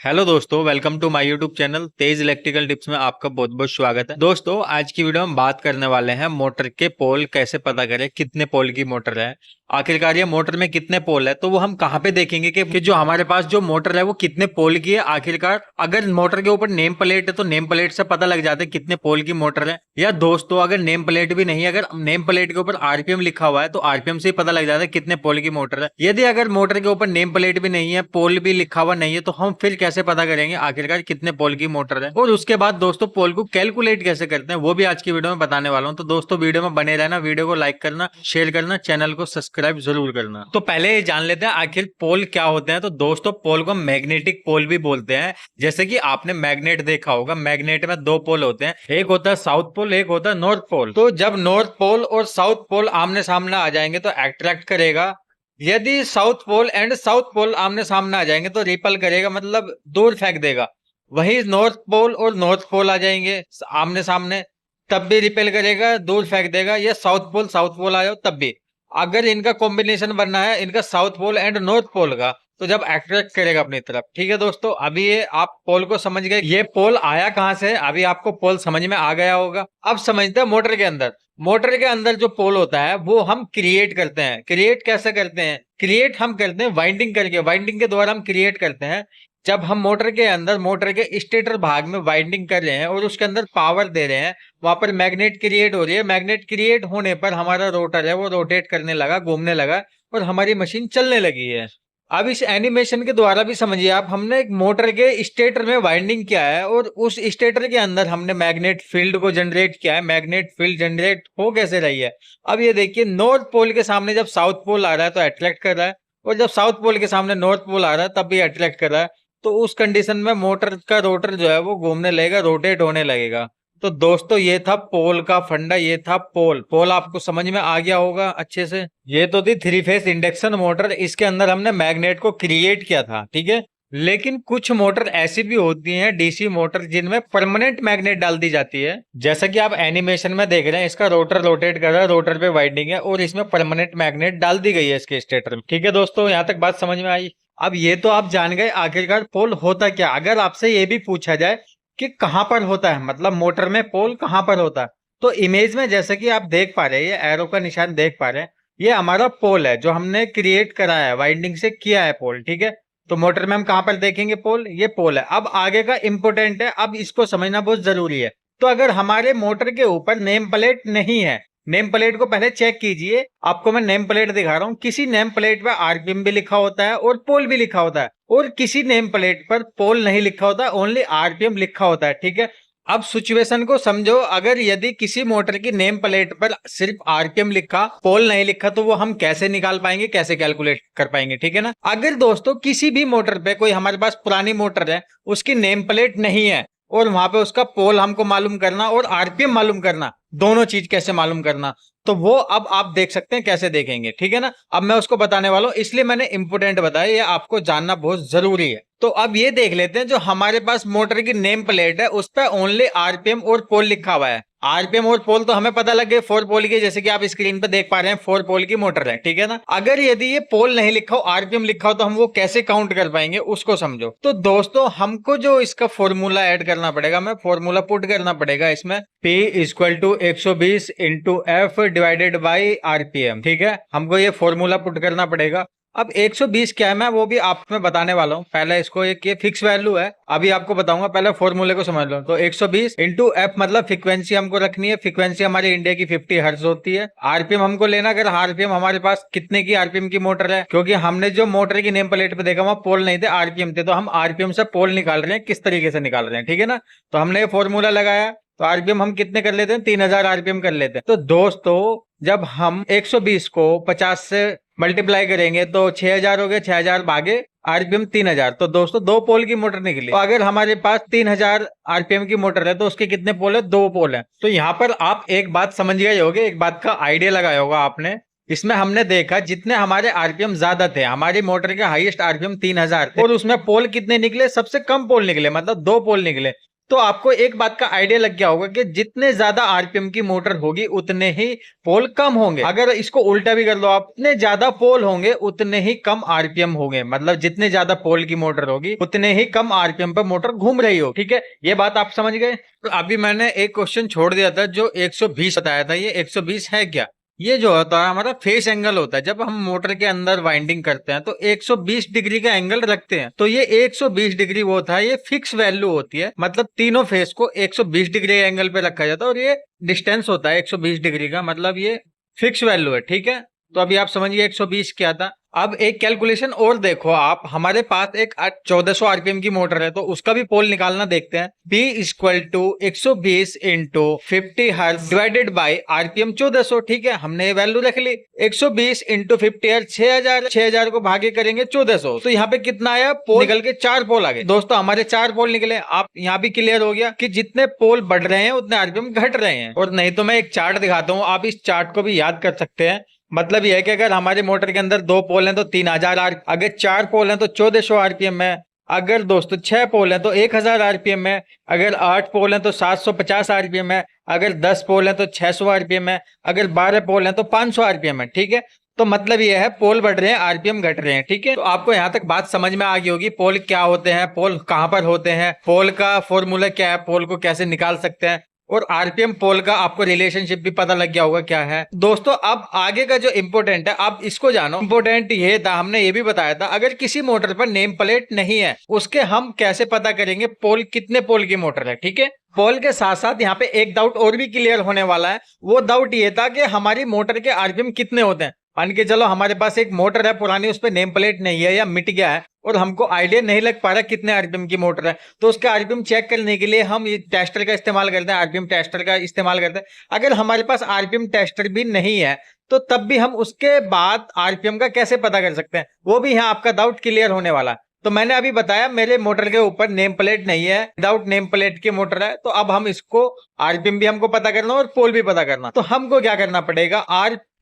Hello दोस्तों, welcome to my YouTube channel Tej electrical tips में आपका बहुत बहुत स्वागत है। दोस्तों, आज की वीडियो में बात करने वाले हैं मोटर के पोल कैसे पता करें कितने पोल की मोटर है। आखिरकार ये मोटर में कितने पोल है तो वो हम कहाँ पे देखेंगे कि जो हमारे पास जो मोटर है वो कितने पोल की है। आखिरकार अगर मोटर के ऊपर नेम प्लेट है तो नेम प्लेट से पता लग जाता है कितने पोल की मोटर है। या दोस्तों, अगर नेम प्लेट भी नहीं है, अगर नेम प्लेट के ऊपर आरपीएम लिखा हुआ है तो आरपीएम से ही पता लग जाता है कितने पोल की मोटर है। यदि अगर मोटर के ऊपर नेम प्लेट भी नहीं है, पोल भी लिखा हुआ नहीं है, तो हम फिर कैसे पता करेंगे आखिरकार कितने पोल की मोटर है। और उसके बाद दोस्तों, पोल को कैलकुलेट कैसे करते हैं वो भी आज की वीडियो में बताने वाला हूं। तो दोस्तों, वीडियो में बने रहना, वीडियो को लाइक करना, शेयर करना, चैनल को सब्सक्राइब जरूर करना। तो पहले ये जान लेते हैं आखिर पोल क्या होते हैं। तो दोस्तों, पोल को मैग्नेटिक पोल भी बोलते हैं। जैसे कि आपने मैग्नेट देखा होगा, मैग्नेट में दो पोल होते हैं, एक होता है साउथ पोल, एक होता है नॉर्थ पोल। तो जब नॉर्थ पोल और साउथ पोल आमने सामने आ जाएंगे तो अट्रैक्ट करेगा। यदि south pole and south pole आमने सामने आ जाएंगे तो रिपल करेगा, मतलब दूर फेंक देगा। वही नॉर्थ पोल और नॉर्थ पोल आ जाएंगे आमने सामने, तब भी रिपेल करेगा, दूर फेंक देगा। या साउथ पोल आ जाओ तब भी। अगर इनका कॉम्बिनेशन बनना है, इनका south pole and north pole का, तो जब अट्रैक्ट करेगा अपनी तरफ। ठीक है दोस्तों, अभी ये आप पोल को समझ गए। ये पोल आया कहां से, अभी आपको पोल समझ में आ गया होगा। अब समझते हैं मोटर के अंदर। मोटर के अंदर जो पोल होता है वो हम क्रिएट करते हैं। क्रिएट कैसे करते हैं? क्रिएट हम करते हैं वाइंडिंग करके, वाइंडिंग के द्वारा हम क्रिएट करते हैं। जब हम मोटर के अंदर, मोटर के स्टेटर भाग में वाइंडिंग कर रहे हैं और उसके अंदर पावर दे रहे हैं, वहां पर मैग्नेट क्रिएट हो रही है। मैग्नेट क्रिएट होने पर हमारा रोटर है वो रोटेट करने लगा, घूमने लगा और हमारी मशीन चलने लगी है। अब इस एनिमेशन के द्वारा भी समझिए आप, हमने एक मोटर के स्टेटर में वाइंडिंग किया है और उस स्टेटर के अंदर हमने मैग्नेट फील्ड को जनरेट किया है। मैग्नेट फील्ड जनरेट हो कैसे रही है? अब ये देखिए, नॉर्थ पोल के सामने जब साउथ पोल आ रहा है तो अट्रैक्ट कर रहा है, और जब साउथ पोल के सामने नॉर्थ पोल आ रहा है तब भी अट्रैक्ट कर रहा है। तो उस कंडीशन में मोटर का रोटर जो है वो घूमने लगेगा, रोटेट होने लगेगा। तो दोस्तों, ये था पोल का फंडा, ये था पोल। पोल आपको समझ में आ गया होगा अच्छे से। ये तो थी थ्री फेस इंडक्शन मोटर, इसके अंदर हमने मैग्नेट को क्रिएट किया था। ठीक है, लेकिन कुछ मोटर ऐसी भी होती हैं, डीसी मोटर, जिनमें परमानेंट मैग्नेट डाल दी जाती है। जैसा कि आप एनिमेशन में देख रहे हैं, इसका रोटर रोटेट कर रहा है, रोटर पे वाइंडिंग है और इसमें परमानेंट मैग्नेट डाल दी गई है इसके स्टेटर में। ठीक है दोस्तों, यहाँ तक बात समझ में आई। अब ये तो आप जान गए आखिरकार पोल होता क्या। अगर आपसे ये भी पूछा जाए कि कहां पर होता है, मतलब मोटर में पोल कहां पर होता है, तो इमेज में जैसे कि आप देख पा रहे हैं, ये एरो का निशान देख पा रहे हैं, ये हमारा पोल है जो हमने क्रिएट कराया है, वाइंडिंग से किया है पोल। ठीक है, तो मोटर में हम कहां पर देखेंगे पोल? ये पोल है। अब आगे का इंपोर्टेंट है, अब इसको समझना बहुत जरूरी है। तो अगर हमारे मोटर के ऊपर नेम प्लेट नहीं है, नेम प्लेट को पहले चेक कीजिए। आपको मैं नेम प्लेट दिखा रहा हूं, किसी नेम प्लेट पर आरपीएम भी लिखा होता है और पोल भी लिखा होता है, और किसी नेम प्लेट पर पोल नहीं लिखा होता, ओनली आरपीएम लिखा होता है। ठीक है, अब सिचुएशन को समझो। अगर यदि किसी मोटर की नेम प्लेट पर सिर्फ आरपीएम लिखा, पोल नहीं लिखा, तो वो हम कैसे निकाल पाएंगे, कैसे कैलकुलेट कर पाएंगे? ठीक है ना। अगर दोस्तों किसी भी मोटर पे, कोई हमारे पास पुरानी मोटर है, उसकी नेम प्लेट नहीं है और वहां पे उसका पोल हमको मालूम करना और आरपीएम मालूम करना, दोनों चीज कैसे मालूम करना, तो वो अब आप देख सकते हैं कैसे देखेंगे। ठीक है ना, अब मैं उसको बताने वाला हूं, इसलिए मैंने इंपोर्टेंट बताया, ये आपको जानना बहुत जरूरी है। तो अब ये देख लेते हैं, जो हमारे पास मोटर की नेम प्लेट है उस पर ओनली आरपीएम और पोल लिखा हुआ है। आरपीएम और पोल तो हमें पता लग गए, 4 पोल की, जैसे कि आप स्क्रीन पर देख पा रहे हैं 4 पोल की मोटर है। ठीक है ना, अगर यदि ये पोल नहीं लिखा हो, आरपीएम लिखा हो, तो हम वो कैसे काउंट कर पाएंगे उसको समझो। तो दोस्तों, हमको जो इसका फॉर्मूला ऐड करना पड़ेगा, मैं फॉर्मूला पुट करना पड़ेगा इसमें, P equal to 120 into F divided by RPM. ठीक है, हमको ये फॉर्मूला पुट करना पड़ेगा। अब 120 क्या है, मैं वो भी आपको बताने वाला हूँ। पहले इसको, एक ये फिक्स वैल्यू है, अभी आपको बताऊंगा, पहले फॉर्मूले को समझ लो। तो 120 इंटू एफ मतलब फ्रीक्वेंसी हमको रखनी है। फ्रीक्वेंसी हमारी इंडिया की 50 हर्ट्ज होती है। आरपीएम हमको लेना, अगर आरपीएम हमारे पास कितने की आरपीएम की मोटर है, क्योंकि हमने जो मोटर की नेम प्लेट पे देखा वहां पोल नहीं थे, आरपीएम थे, तो हम आरपीएम से पोल निकाल रहे हैं, किस तरीके से निकाल रहे हैं। ठीक है ना, तो हमने ये फॉर्मूला लगाया, तो आरपीएम हम कितने कर लेते हैं? 3000 आरपीएम कर लेते हैं। तो दोस्तों, जब हम 120 को 50 से मल्टीप्लाई करेंगे तो 6000 हो गए, 6000 भागे आरपीएम 3000, तो दोस्तों 2 पोल की मोटर निकली। तो अगर हमारे पास 3000 आरपीएम की मोटर है तो उसके कितने पोल है? 2 पोल है। तो यहाँ पर आप एक बात समझ गए होगे, एक बात का आइडिया लगाया होगा आपने। इसमें हमने देखा जितने हमारे आरपीएम ज्यादा थे, हमारी मोटर के हाईएस्ट आरपीएम 3000 थे, और उसमें पोल कितने निकले? सबसे कम पोल निकले, मतलब 2 पोल निकले। तो आपको एक बात का आइडिया लग गया होगा कि जितने ज्यादा आरपीएम की मोटर होगी उतने ही पोल कम होंगे। अगर इसको उल्टा भी कर लो आप, जितने ज्यादा पोल होंगे उतने ही कम आरपीएम होंगे। मतलब जितने ज्यादा पोल की मोटर होगी उतने ही कम आरपीएम पर मोटर घूम रही हो। ठीक है, ये बात आप समझ गए। तो अभी मैंने एक क्वेश्चन छोड़ दिया था जो 120 बताया था, ये 120 है क्या? ये जो होता है हमारा फेस एंगल होता है। जब हम मोटर के अंदर वाइंडिंग करते हैं तो 120 डिग्री का एंगल रखते हैं। तो ये 120 डिग्री वो होता है, ये फिक्स वैल्यू होती है। मतलब तीनों फेस को 120 डिग्री एंगल पे रखा जाता है और ये डिस्टेंस होता है 120 डिग्री का। मतलब ये फिक्स वैल्यू है। ठीक है, तो अभी आप समझिए 120 क्या था। अब एक कैलकुलेशन और देखो आप, हमारे पास एक 1400 आरपीएम की मोटर है तो उसका भी पोल निकालना देखते हैं। P equal to 120 into 50 hertz divided by RPM 1400। ठीक है, हमने ये वैल्यू रख ली। 120 इंटू 50 हर्ट्ज 6000, 6000 को भागे करेंगे 1400, तो यहाँ पे कितना आया? पोल निकल के 4 पोल आ गए। दोस्तों हमारे 4 पोल निकले। आप यहाँ भी क्लियर हो गया कि जितने पोल बढ़ रहे हैं उतने आरपीएम घट रहे हैं। और नहीं तो मैं एक चार्ट दिखाता हूँ, आप इस चार्ट को भी याद कर सकते हैं। मतलब यह है कि अगर हमारे मोटर के अंदर 2 पोल हैं तो 3000 अगर 4 पोल हैं तो 1400 आरपीएम है। अगर दोस्तों 6 पोल हैं तो 1000 आरपीएम है। अगर 8 पोल हैं तो 750 आरपीएम है। अगर 10 पोल हैं तो 600 आरपीएम है। अगर 12 पोल हैं तो 500 आरपीएम है। ठीक है, तो मतलब यह है पोल बढ़ रहे हैं, आरपीएम घट रहे हैं। ठीक है, तो आपको यहाँ तक बात समझ में आ गई होगी। पोल क्या होते हैं, पोल कहाँ पर होते हैं, पोल का फॉर्मूला क्या है, पोल को कैसे निकाल सकते हैं, और आरपीएम पोल का आपको रिलेशनशिप भी पता लग गया होगा क्या है। दोस्तों अब आगे का जो इंपोर्टेंट है आप इसको जानो। इंपोर्टेंट ये था, हमने ये भी बताया था, अगर किसी मोटर पर नेम प्लेट नहीं है उसके हम कैसे पता करेंगे पोल कितने पोल की मोटर है। ठीक है, पोल के साथ साथ यहाँ पे एक डाउट और भी क्लियर होने वाला है। वो डाउट ये था कि हमारी मोटर के आरपीएम कितने होते हैं। मान के चलो हमारे पास एक मोटर है पुरानी, उस पर नेम प्लेट नहीं है या मिट गया है और हमको आइडिया नहीं लग पा रहा कितने आरपीएम की मोटर है, तो उसका आरपीएम चेक करने के लिए हम ये टेस्टर का इस्तेमाल करते हैं, आरपीएम टेस्टर का इस्तेमाल करते हैं। अगर हमारे पास आरपीएम टेस्टर भी नहीं है तो तब भी हम उसके बाद आरपीएम का कैसे पता कर सकते हैं, वो भी यहाँ आपका डाउट क्लियर होने वाला है। तो मैंने अभी बताया मेरे मोटर के ऊपर नेम प्लेट नहीं है, विदाउट नेम प्लेट की मोटर है, तो अब हम इसको आरपीएम भी हमको पता करना और पोल भी पता करना। तो हमको क्या करना पड़ेगा,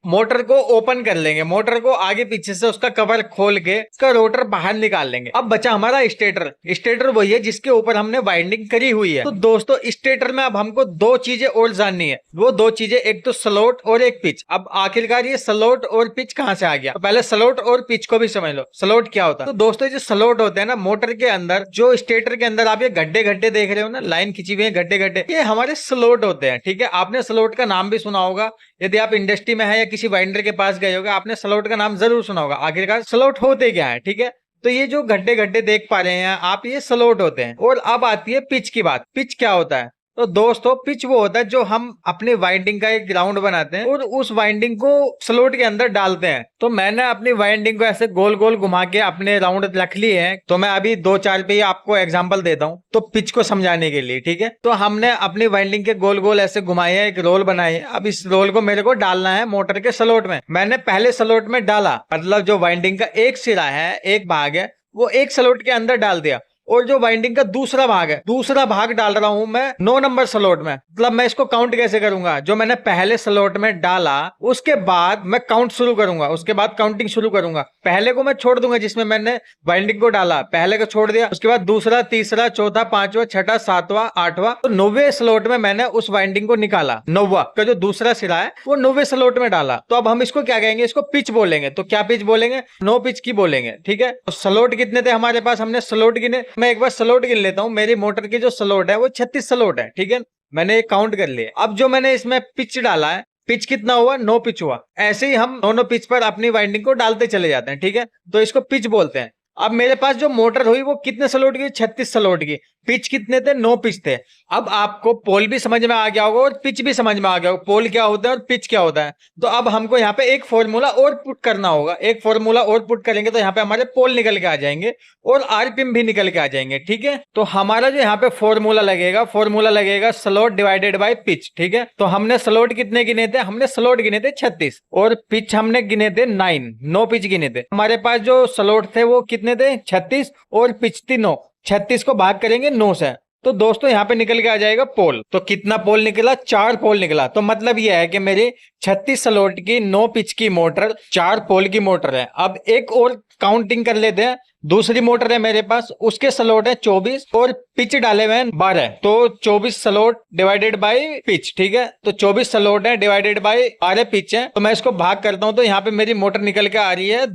मोटर को ओपन कर लेंगे, मोटर को आगे पीछे से उसका कवर खोल के उसका रोटर बाहर निकाल लेंगे। अब बचा हमारा स्टेटर। स्टेटर वही है जिसके ऊपर हमने वाइंडिंग करी हुई है। तो दोस्तों स्टेटर में अब हमको 2 चीजें और जाननी है। वो 2 चीजें, एक तो स्लॉट और एक पिच। अब आखिरकार ये स्लॉट और पिच कहाँ से आ गया, तो पहले स्लॉट और पिच को भी समझ लो। स्लॉट क्या होता है? तो दोस्तों जो स्लॉट होते हैं ना मोटर के अंदर, जो स्टेटर के अंदर आप ये गड्ढे गड्ढे देख रहे हो ना, लाइन खींची हुई है गड्ढे गड्ढे, ये हमारे स्लॉट होते हैं। ठीक है, आपने स्लॉट का नाम भी सुना होगा। यदि आप इंडस्ट्री में है या किसी वाइंडर के पास गए होगा, आपने स्लॉट का नाम जरूर सुना होगा। आखिरकार स्लॉट होते क्या है? ठीक है, तो ये जो गड्ढे गड्ढे देख पा रहे हैं आप, ये स्लॉट होते हैं। और अब आती है पिच की बात। पिच क्या होता है? तो दोस्तों पिच वो होता है जो हम अपनी वाइंडिंग का एक ग्राउंड बनाते हैं और उस वाइंडिंग को स्लॉट के अंदर डालते हैं। तो मैंने अपनी वाइंडिंग को ऐसे गोल गोल घुमा के अपने राउंड रख लिए हैं। तो मैं अभी 2-4 पे आपको एग्जांपल देता हूँ तो पिच को समझाने के लिए। ठीक है, तो हमने अपनी वाइंडिंग के गोल गोल ऐसे घुमाए हैं, एक रोल बनाई है। अब इस रोल को मेरे को डालना है मोटर के स्लॉट में। मैंने पहले स्लॉट में डाला, मतलब जो वाइंडिंग का एक सिरा है, एक भाग है, वो एक स्लॉट के अंदर डाल दिया। और जो वाइंडिंग का दूसरा भाग है, दूसरा भाग डाल रहा हूं मैं 9 नंबर स्लॉट में। मतलब मैं इसको काउंट कैसे करूंगा, जो मैंने पहले स्लॉट में डाला उसके बाद मैं काउंट शुरू करूंगा, उसके बाद काउंटिंग शुरू करूंगा। पहले को मैं छोड़ दूंगा जिसमें मैंने वाइंडिंग को डाला, पहले को छोड़ दिया। उसके बाद दूसरा, तीसरा, चौथा, पांचवा, छठा, सातवां, आठवां, तो 9वें स्लॉट में मैंने उस वाइंडिंग को निकाला। 9वां का जो दूसरा सिरा है वो 9वें स्लॉट में डाला। तो अब हम इसको क्या कहेंगे, इसको पिच बोलेंगे। तो क्या पिच बोलेंगे? 9 पिच की बोलेंगे। ठीक है, तो स्लॉट कितने थे हमारे पास, हमने स्लॉट गिने। मैं एक बार स्लॉट गिन लेता हूं। मेरी मोटर की जो स्लॉट है वो 36 स्लॉट है। ठीक है, मैंने काउंट कर लिया। अब जो मैंने इसमें पिच डाला है, पिच कितना हुआ? 9 पिच हुआ। ऐसे ही हम दोनों पिच पर अपनी वाइंडिंग को डालते चले जाते हैं। ठीक है, तो इसको पिच बोलते हैं। अब मेरे पास जो मोटर हुई वो कितने स्लॉट की? 36 स्लॉट की। पिच कितने थे? 9 पिच थे। अब आपको पोल भी समझ में आ गया होगा और पिच भी समझ में आ गया होगा, पोल क्या होता है और पिच क्या होता है। तो अब हमको यहाँ पे एक फॉर्मूला और पुट करना होगा। एक फॉर्मूला और पुट करेंगे तो यहाँ पे हमारे पोल निकल के आ जाएंगे और आरपीएम भी निकल के आ जाएंगे। ठीक है, तो हमारा जो यहाँ पे फॉर्मूला लगेगा स्लॉट डिवाइडेड बाय पिच। ठीक है, तो हमने स्लॉट कितने गिने थे? हमने स्लॉट गिने थे 36 और पिच हमने गिने थे 9 पिच गिने थे। हमारे पास जो स्लॉट थे वो कितने थे? 36 और पिच थी 9। 36 को भाग करेंगे 9 से तो दोस्तों यहाँ पे निकल के आ जाएगा पोल। तो कितना पोल निकला? 4 पोल निकला। तो मतलब यह है कि मेरी 36 स्लॉट की 9 पिच की मोटर 4 पोल की मोटर है। अब एक और काउंटिंग कर लेते हैं। दूसरी मोटर है मेरे पास, उसके स्लॉट है 24 और पिच डाले हुए हैं 12। तो 24 स्लॉट डिवाइडेड बाय पिच, ठीक है। तो 24 स्लॉट है डिवाइडेड बाय 12 पिच है। तो मैं इसको भाग करता हूं तो यहाँ पे मेरी मोटर निकल के आ रही है।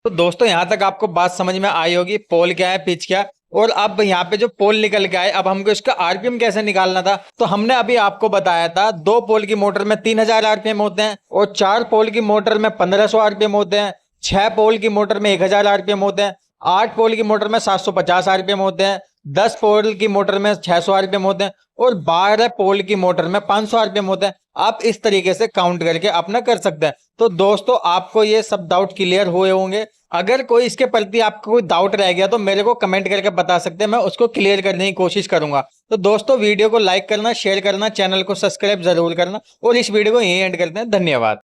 तो दोस्तों यहां तक आपको बात समझ में आई होगी, पोल क्या है, पिच क्या है। और अब यहाँ पे जो पोल निकल के आए, अब हमको इसका आरपीएम कैसे निकालना था। तो हमने अभी आपको बताया था 2 पोल की मोटर में 3000 आरपीएम होते हैं और 4 पोल की मोटर में 1500 आरपीएम होते हैं, 6 पोल की मोटर में 1000 आरपीएम होते हैं, 8 पोल की मोटर में 750 आरपीएम होते हैं, 10 पोल की मोटर में 600 आरपीएम होते हैं और 12 पोल की मोटर में 500 आरपीएम होते हैं। आप इस तरीके से काउंट करके अपना कर सकते हैं। तो दोस्तों आपको ये सब डाउट क्लियर हुए होंगे। अगर कोई इसके प्रति आपको कोई डाउट रह गया तो मेरे को कमेंट करके बता सकते हैं, मैं उसको क्लियर करने की कोशिश करूंगा। तो दोस्तों वीडियो को लाइक करना, शेयर करना, चैनल को सब्सक्राइब जरूर करना और इस वीडियो को यहीं एंड करते हैं। धन्यवाद।